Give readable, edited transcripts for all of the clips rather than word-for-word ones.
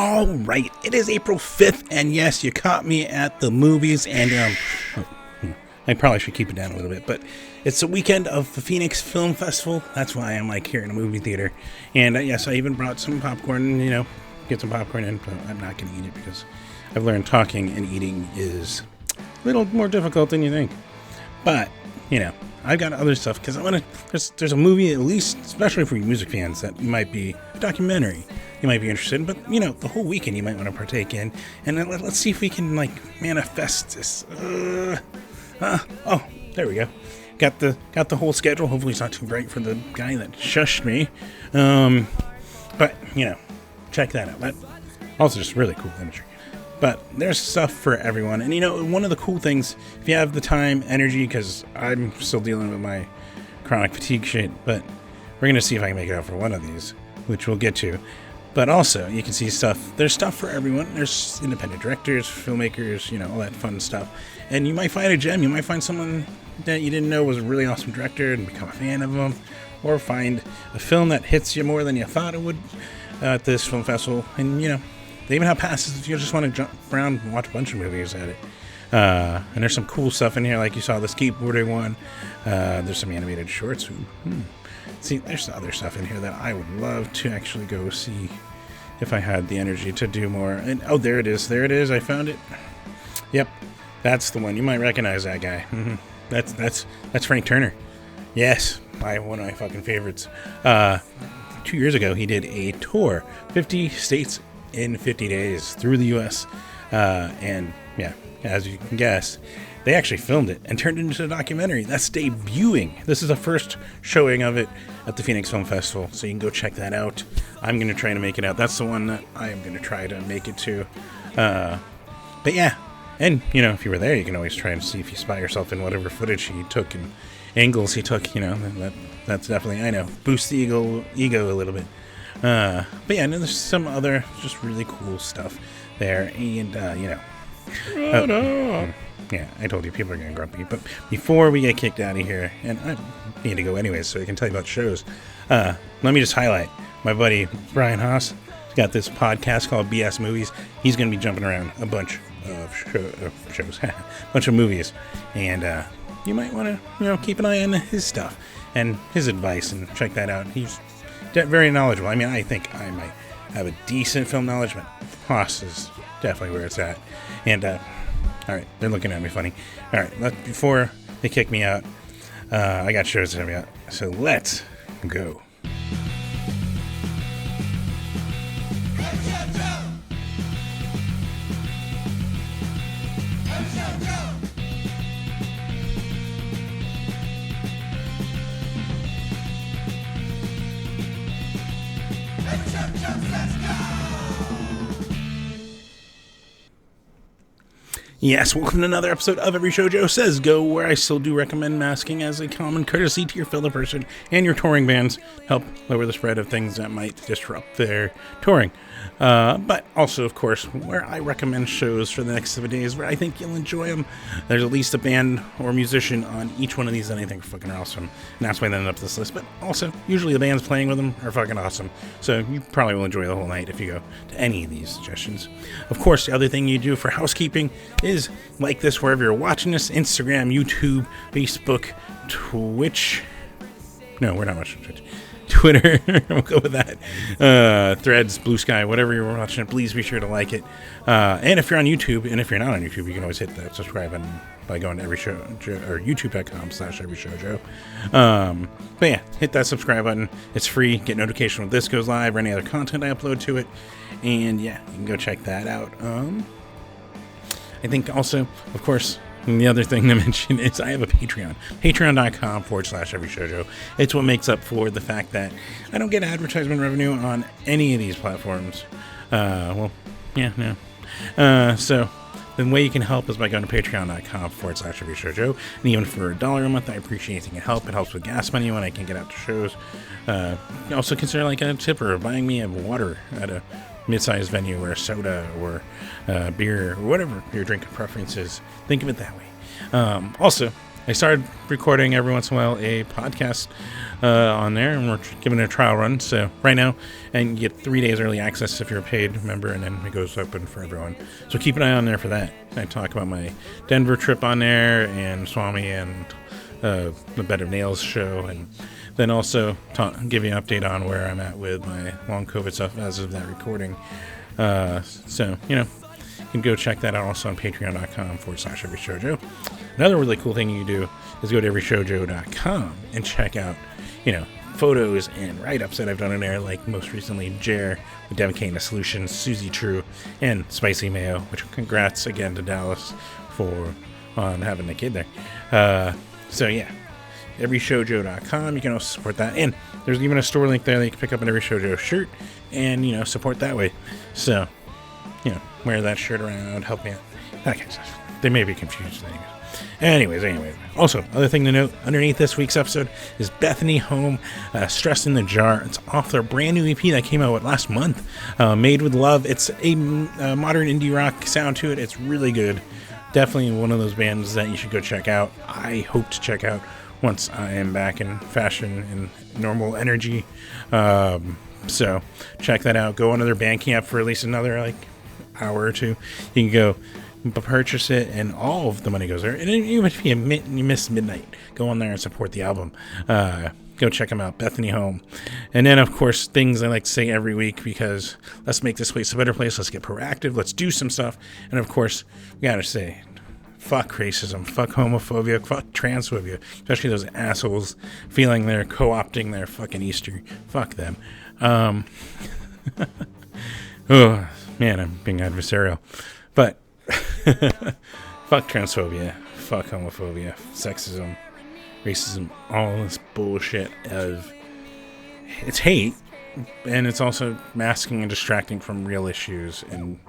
All right, it is April 5th, and yes, you caught me at the movies, and I probably should keep it down a little bit, but it's the weekend of the Phoenix Film Festival. That's why I'm like here in a movie theater, and yes, I even brought some popcorn, get some popcorn in, but I'm not going to eat it because I've learned talking and eating is a little more difficult than you think. But, I've got other stuff because I want to. There's a movie, at least, especially for you music fans, that might be a documentary you might be interested in. But the whole weekend you might want to partake in, and let's see if we can manifest this. Oh, there we go. Got the whole schedule. Hopefully it's not too bright for the guy that shushed me. But check that out. That also just really cool imagery. But there's stuff for everyone. And one of the cool things, if you have the time, energy, because I'm still dealing with my chronic fatigue shit, but we're going to see if I can make it out for one of these, which we'll get to. But also, you can see stuff. There's stuff for everyone. There's independent directors, filmmakers, all that fun stuff. And you might find a gem. You might find someone that you didn't know was a really awesome director and become a fan of them. Or find a film that hits you more than you thought it would at this film festival. And, they even have passes if you just want to jump around and watch a bunch of movies at it. And there's some cool stuff in here, like you saw the skateboarding one. There's some animated shorts. See, there's other stuff in here that I would love to actually go see if I had the energy to do more. And oh, there it is. There it is. I found it. Yep, that's the one. You might recognize that guy. That's Frank Turner. Yes, one of my fucking favorites. 2 years ago, he did a tour, 50 states in 50 days through the U.S. And yeah, as you can guess, they actually filmed it and turned it into a documentary that's debuting. This is the first showing of it at the Phoenix Film Festival, so you can go check that out. I'm going to try to make it out. That's the one that I am going to try to make it to. But yeah, and if you were there, you can always try and see if you spot yourself in whatever footage he took and angles he took. That's definitely, I know, boost the ego a little bit. But yeah, and there's some other just really cool stuff there, and yeah, I told you people are getting grumpy. But before we get kicked out of here, and I need to go anyways, so I can tell you about shows. Let me just highlight my buddy Brian Haas. He's got this podcast called BS Movies. He's going to be jumping around a bunch of shows, a bunch of movies, and you might want to keep an eye on his stuff and his advice and check that out. He's very knowledgeable. I mean, I think I might have a decent film knowledge, but Haas is definitely where it's at. And, all right, they're looking at me funny. All right, before they kick me out, I got shows to tell me out. So let's go. Yes, welcome to another episode of Every Show Joe Says Go, where I still do recommend masking as a common courtesy to your fellow person and your touring bands, help lower the spread of things that might disrupt their touring. But also, of course, where I recommend shows for the next 7 days where I think you'll enjoy them. There's at least a band or musician on each one of these that I think are fucking awesome, and that's why they end up this list. But also, usually the bands playing with them are fucking awesome, so you probably will enjoy the whole night if you go to any of these suggestions. Of course, the other thing you do for housekeeping is like this wherever you're watching this: Instagram, YouTube, Facebook, Twitch. No, we're not watching Twitch. Twitter, we'll go with that. Threads, Blue Sky, whatever you're watching, please be sure to like it. And if you're on YouTube, and if you're not on YouTube, you can always hit that subscribe button by going to Every Show or youtube.com/EveryShowJoe. But yeah, hit that subscribe button. It's free. Get notification when this goes live or any other content I upload to it. And yeah, you can go check that out. I think also, of course, and the other thing to mention is I have a Patreon. Patreon.com/EveryShowJoe. It's what makes up for the fact that I don't get advertisement revenue on any of these platforms. So the way you can help is by going to Patreon.com/EveryShowJoe. And even for $1 a month, I appreciate anything it helps. It helps with gas money when I can get out to shows. Also consider like a tip or buying me a water at a mid-sized venue, or a soda, or beer, or whatever your drinking preference is. Think of it that way. Also, I started recording every once in a while a podcast on there, and we're giving it a trial run. So right now, and you get 3 days early access if you're a paid member, and then it goes open for everyone. So keep an eye on there for that. I talk about my Denver trip on there, and Swami, and the Bed of Nails show, and then also give you an update on where I'm at with my long COVID stuff as of that recording. So, you can go check that out also on patreon.com/everyshowjoe. Another really cool thing you do is go to everyshowjoe.com and check out, photos and write-ups that I've done in there, like most recently Jer with Devacana Solutions, Susie True, and Spicy Mayo, which congrats again to Dallas on having a kid there. So yeah, everyshowjoe.com. You can also support that, and there's even a store link there that you can pick up an Every Show Joe shirt and support that way. So wear that shirt around, help me out, that kind of stuff. They may be confused. Anyways. Also, other thing to note underneath this week's episode is Bethany Home, Stress in the Jar. It's off their brand new EP that came out last month, Made with Love. It's a modern indie rock sound to it. It's really good. Definitely one of those bands that you should go check out. I hope to check out once I am back in fashion and normal energy. So check that out. Go on to their Bandcamp for at least another hour or two. You can go purchase it, and all of the money goes there. And even if you miss midnight, go on there and support the album. Go check them out, Bethany Home. And then, of course, things I like to say every week, because let's make this place a better place. Let's get proactive. Let's do some stuff. And, of course, we got to say, fuck racism, fuck homophobia, fuck transphobia, especially those assholes feeling they're co-opting their fucking Easter. Fuck them. Oh, man, I'm being adversarial. But fuck transphobia, fuck homophobia, sexism, racism, all this bullshit it's hate, and it's also masking and distracting from real issues, and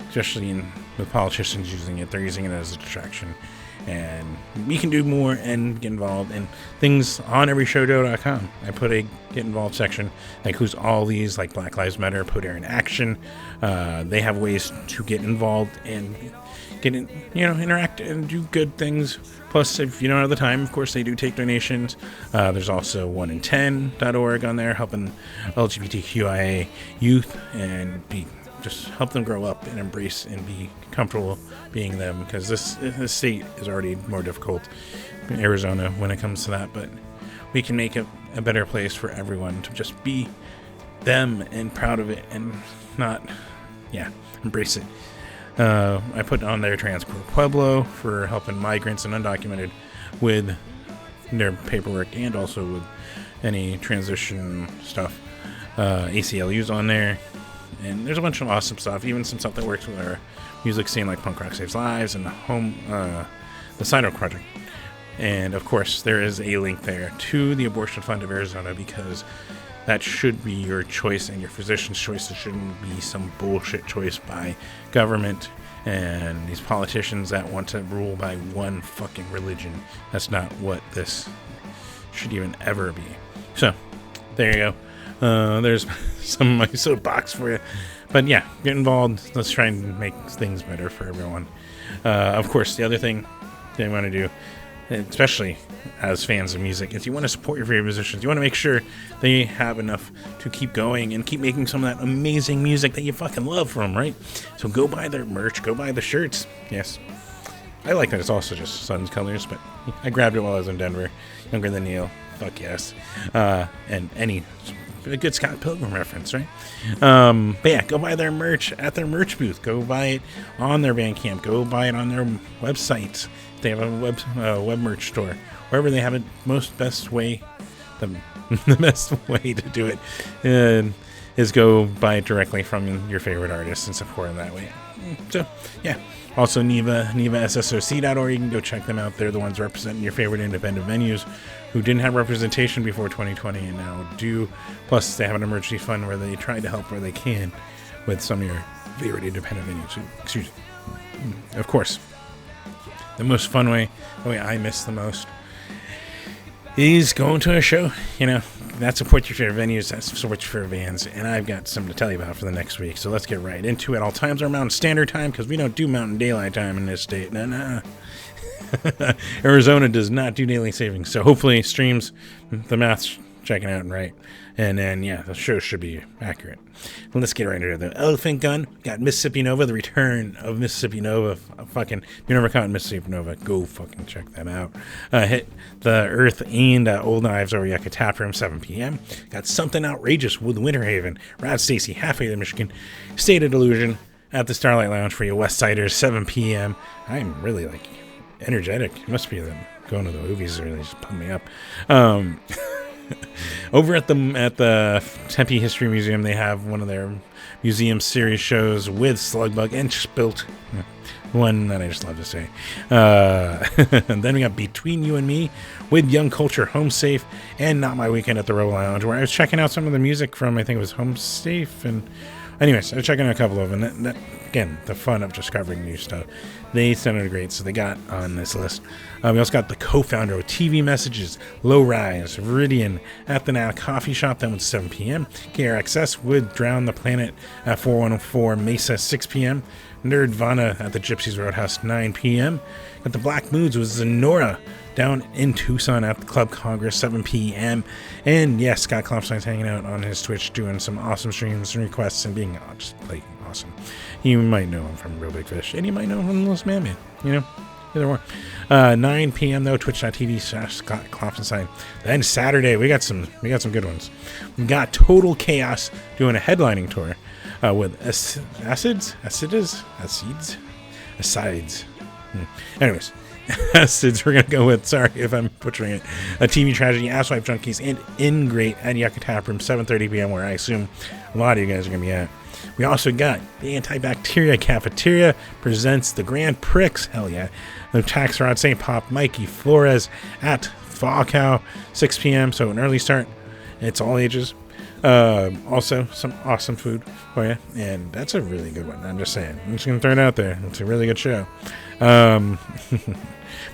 especially with politicians using it, they're using it as a distraction. And we can do more and get involved in things on everyshowjoe.com. I put a get involved section that includes all these, like Black Lives Matter, Put Air in Action. They have ways to get involved and interact and do good things. Plus, if you don't have the time, of course, they do take donations. There's also 1in10.org on there, helping LGBTQIA youth and just help them grow up and embrace and be comfortable being them, because this state is already more difficult in Arizona when it comes to that, but we can make it a better place for everyone to just be them and proud of it and embrace it. I put on there Transport Pueblo for helping migrants and undocumented with their paperwork and also with any transition stuff. ACLU's on there. And there's a bunch of awesome stuff, even some stuff that works with our music scene, like Punk Rock Saves Lives and the Sidewalk Project. And, of course, there is a link there to the Abortion Fund of Arizona, because that should be your choice and your physician's choice. It shouldn't be some bullshit choice by government and these politicians that want to rule by one fucking religion. That's not what this should even ever be. So, there you go. There's some of my soapbox for you. But yeah, get involved. Let's try and make things better for everyone. Of course, the other thing they want to do, especially as fans of music, is you want to support your favorite musicians. You want to make sure they have enough to keep going and keep making some of that amazing music that you fucking love from, right? So go buy their merch. Go buy the shirts. Yes. I like that it's also just Sun's colors, but I grabbed it while I was in Denver. Younger than Neil. Fuck yes. And a good Scott Pilgrim reference, right? But yeah, go buy their merch at their merch booth. Go buy it on their Bandcamp. Go buy it on their website. They have a web merch store. Wherever they have it, the best way to do it is go buy it directly from your favorite artist and support them that way. So, yeah. Also, NEVASSOC.org. You can go check them out. They're the ones representing your favorite independent venues who didn't have representation before 2020 and now do. Plus, they have an emergency fund where they try to help where they can with some of your favorite independent venues. Excuse me. Of course, the most fun way, the way I miss the most, is going to a show. That supports your favorite venues, that supports your favorite bands, and I've got something to tell you about for the next week. So let's get right into it. All times are Mountain Standard Time, because we don't do Mountain Daylight Time in this state. No. Arizona does not do daylight savings, so hopefully streams, the math's checking out right. And then, yeah, the show should be accurate. Well, let's get right into the Elephant Gun. Got Mississippi Nova, the return of Mississippi Nova. Fucking, if you never caught Mississippi Nova, go fucking check them out. Hit the Earth and Old Knives over Yucca Tap Room, 7 p.m. Got Something Outrageous with Winter Haven. Rad Stacy, Halfway to Michigan. State of Delusion at the Starlight Lounge for you West Siders, 7 p.m. I'm really, like, energetic. It must be that going to the movies really just pumped me up. Over at the Tempe History Museum, they have one of their museum series shows with Slugbug and Spilt. One that I just love to say. And then we got Between You and Me with Young Culture, Home Safe, and Not My Weekend at the Rebel Lounge, where I was checking out some of the music from, I think it was Home Safe. And anyways, I was checking out a couple of them. And that, again, the fun of discovering new stuff. They sounded great, so they got on this list. We also got the co-founder of TV Messages, Low Rise, Viridian at the Now Coffee Shop. That one's 7 p.m. KRXS with Drown the Planet at 414 Mesa, 6 p.m. Nerdvana at the Gypsies Roadhouse, 9 p.m. Got the Black Moods with Zenora down in Tucson at the Club Congress, 7 p.m. And yes, Scott Klopstein's hanging out on his Twitch doing some awesome streams and requests and being just like awesome. You might know him from Real Big Fish, and you might know him from Littlest Man, you know, either one. 9 p.m. though, twitch.tv/Scott Klopfenstein. Then Saturday, we got some good ones. We got Total Chaos doing a headlining tour with Acids. Anyways, Acids, we're going to go with, sorry if I'm butchering it, A TV Tragedy, Asswipe Junkies, and Ingrate at Yucca Tap Room, 7:30 p.m., where I assume a lot of you guys are going to be at. We also got the Antibacteria Cafeteria presents the Grand Prix, hell yeah, the Tax Rod St. Pop, Mikey Flores at Fall Cow, 6 p.m., so an early start. It's all ages. Also, some awesome food for you, and that's a really good one. I'm just saying. I'm just going to throw it out there. It's a really good show.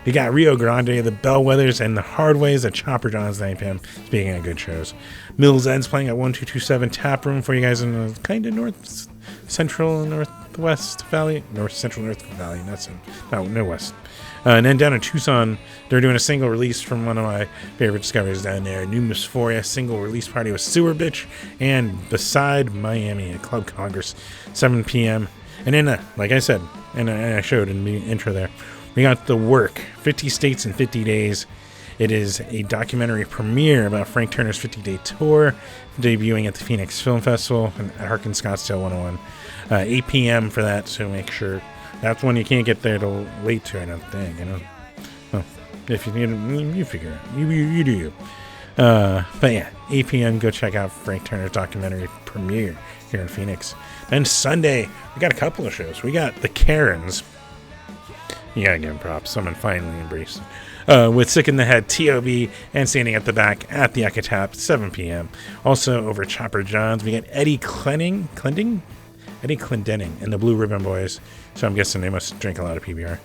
We got Rio Grande, the Bellwethers, and the Hardways at Chopper John's, 9 p.m. Speaking of good shows. Mills End's playing at 1227 Tap Room for you guys in the kind of north central northwest valley. North central north valley, no west. And then down in Tucson, they're doing a single release from one of my favorite discoveries down there. New Dysphoria single release party with Sewer Bitch and Beside Miami at Club Congress, 7 p.m. And then, like I said, and I showed in the intro there, we got The Work, 50 States in 50 Days. It is a documentary premiere about Frank Turner's 50-day tour, debuting at the Phoenix Film Festival at Harkin Scottsdale 101. 8 p.m. for that, so make sure. That's one you can't get there till late to, I don't think, you know. Well, if you figure it out. You do you. But yeah, 8 p.m. go check out Frank Turner's documentary premiere here in Phoenix. Then Sunday, we got a couple of shows. We got the Karens. You gotta give them props. Someone finally embraced it. With Sick in the Head, T.O.B., and Standing at the Back at the Yucca Tap, 7 p.m. Also over Chopper John's, we got Eddie Clendenning and the Blue Ribbon Boys. So I'm guessing they must drink a lot of PBR.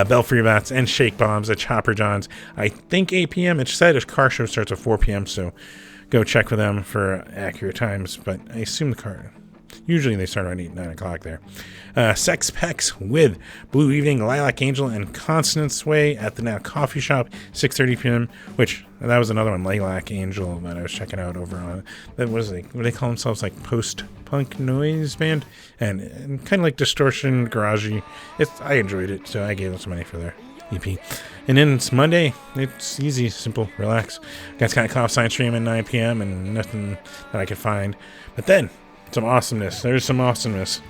Belfry Bats and Shake Bombs at Chopper John's. I think 8 p.m. It said a car show starts at 4 p.m. So go check with them for accurate times. But I assume the car... Usually they start around 8, 9 o'clock there. Sex Pecs with Blue Evening, Lilac Angel, and Constance Way at the Now Coffee Shop, 6:30 p.m., which, that was another one, Lilac Angel, that I was checking out over on, that was like, what do they call themselves, like post-punk noise band? And kind of like distortion, garagey. I enjoyed it, so I gave them some money for their EP. And then it's Monday. It's easy, simple, relax. Got Scott Klopstein stream at 9 p.m. and nothing that I could find. But then, some awesomeness. There's some awesomeness.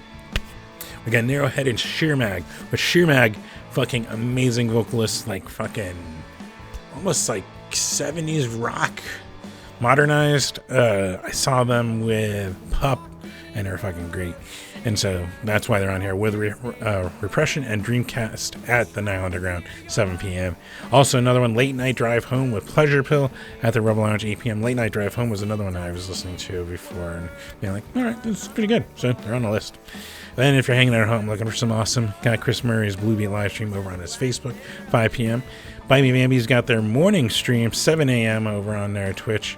We got Narrowhead and Sheermag. With Sheermag, fucking amazing vocalists, like fucking almost like 70s rock modernized. I saw them with Pup, and they're fucking great. And so that's why they're on here with Repression and Dreamcast at the Nile Underground, 7 p.m. Also another one, Late Night Drive Home with Pleasure Pill at the Rebel Lounge, 8 p.m. Late Night Drive Home was another one I was listening to before and being like, all right, this is pretty good. So they're on the list. Then if you're hanging out at home looking for some awesome, got Chris Murray's Blue Beat live stream over on his Facebook, 5 p.m. Buy Me Bambi's got their morning stream, 7 a.m. over on their Twitch.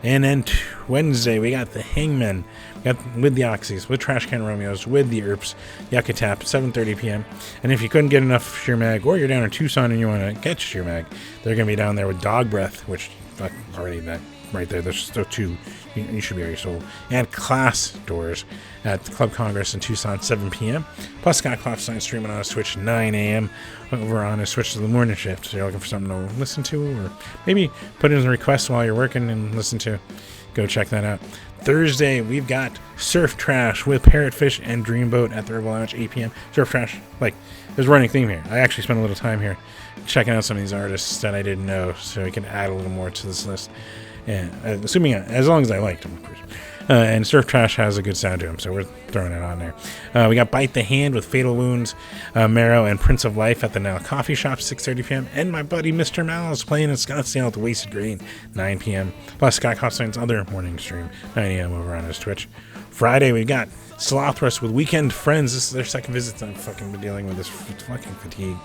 And then Wednesday, we got the Hangmen. We got with the Oxys, with Trash Can Romeos, with the Earps, Yucca Tap, 7:30 p.m. And if you couldn't get enough Sheer Mag, or you're down in Tucson and you want to catch Sheer Mag, they're going to be down there with Dog Breath, which already that right there. There's still two. You should be already sold. And Class Doors at the Club Congress in Tucson, 7 p.m. Plus, Scott Klopstein streaming on his Twitch, 9 a.m. over on his Twitch to the morning shift. So you're looking for something to listen to, or maybe put in a request while you're working and listen to. Go check that out. Thursday, we've got Surf Trash with Parrotfish and Dreamboat at the Rebel Lounge, 8 p.m. Surf Trash, there's a running theme here. I actually spent a little time here checking out some of these artists that I didn't know, so we can add a little more to this list. And assuming, as long as I liked them, of course. And Surf Trash has a good sound to him, so we're throwing it on there. We got Bite the Hand with Fatal Wounds, Marrow, and Prince of Life at the Now Coffee Shop, 6:30 p.m. And my buddy Mr. Mal is playing in Scottsdale at the Wasted Grain, 9 p.m. Plus Scott Costein's other morning stream, 9 a.m. over on his Twitch. Friday, we got Slothrust with Weekend Friends. This is their second visit. I'm fucking been dealing with this fucking fatigue.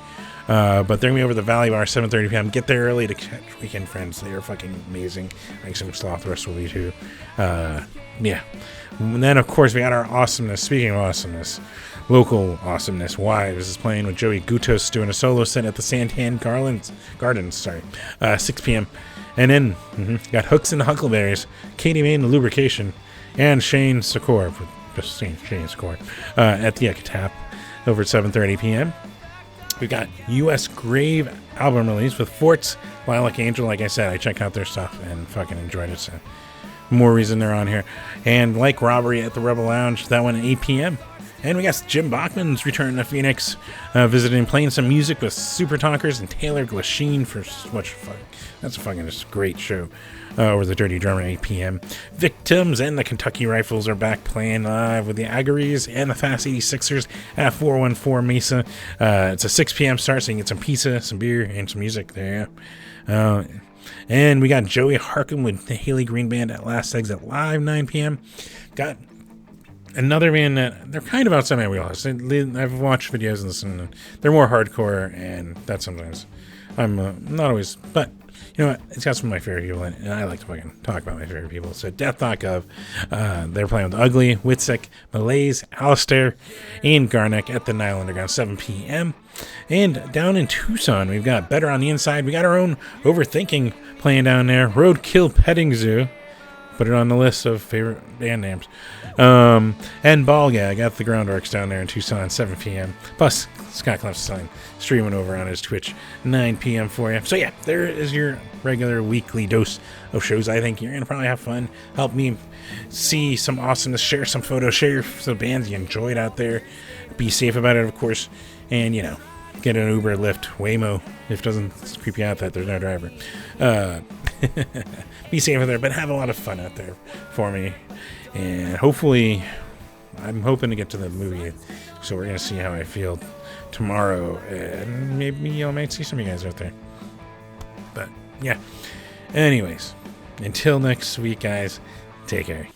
But they're going to be over the Valley Bar, 7:30 p.m. Get there early to catch Weekend Friends. They are fucking amazing. I think some Slothrust will be too. Yeah. And then, of course, we got our awesomeness. Speaking of awesomeness, local awesomeness. Wives is playing with Joey Gutos doing a solo set at the Santan Gardens, 6 p.m. And then, got Hooks and Huckleberries, Katie Main the Lubrication, and Shane Secor, just Shane Secor, at the Yucca Tap over at 7:30 p.m. We've got U.S. Grave album release with Forts, Lilac Angel. Like I said, I checked out their stuff and fucking enjoyed it, so more reason they're on here. And Like Robbery at the Rebel Lounge, that one at 8 p.m. And we got Jim Bachman's returning to Phoenix, visiting, playing some music with Super Talkers and Taylor Glasheen for that's a fucking just great show. Over the Dirty Drummer, 8 p.m. Victims and the Kentucky Rifles are back playing live with the Agaries and the Fast 86ers at 414 Mesa. It's a 6 p.m. start, so you can get some pizza, some beer, and some music there. And we got Joey Harkin with the Haley Green Band at Last Exit Live, 9 p.m. Got another band that they're kind of outside my wheelhouse. I've watched videos and listened, and they're more hardcore, and that sometimes I'm not always, but you know what? It's got some of my favorite people in it, and I like to fucking talk about my favorite people. So Death Thought Gov, they're playing with Ugly, Whitsick, Malaise, Alistair, and Garnek at the Nile Underground, 7 p.m. And down in Tucson, we've got Better on the Inside. We got our own Overthinking playing down there. Roadkill Petting Zoo. Put it on the list of favorite band names. And Ballgag at the Groundworks down there in Tucson, 7 p.m. Plus, Scott Clefstein streaming over on his Twitch, 9 p.m. for you. So yeah, there is your regular weekly dose of shows. I think you're going to probably have fun. Help me see some awesomeness. Share some photos. Share some bands you enjoyed out there. Be safe about it, of course. And, get an Uber, Lyft, Waymo. If it doesn't creep you out that there's no driver. Be safe out there, but have a lot of fun out there for me. And hopefully, I'm hoping to get to the movie, so we're going to see how I feel tomorrow. And maybe I might see some of you guys out there. But, yeah. Anyways, until next week, guys, take care.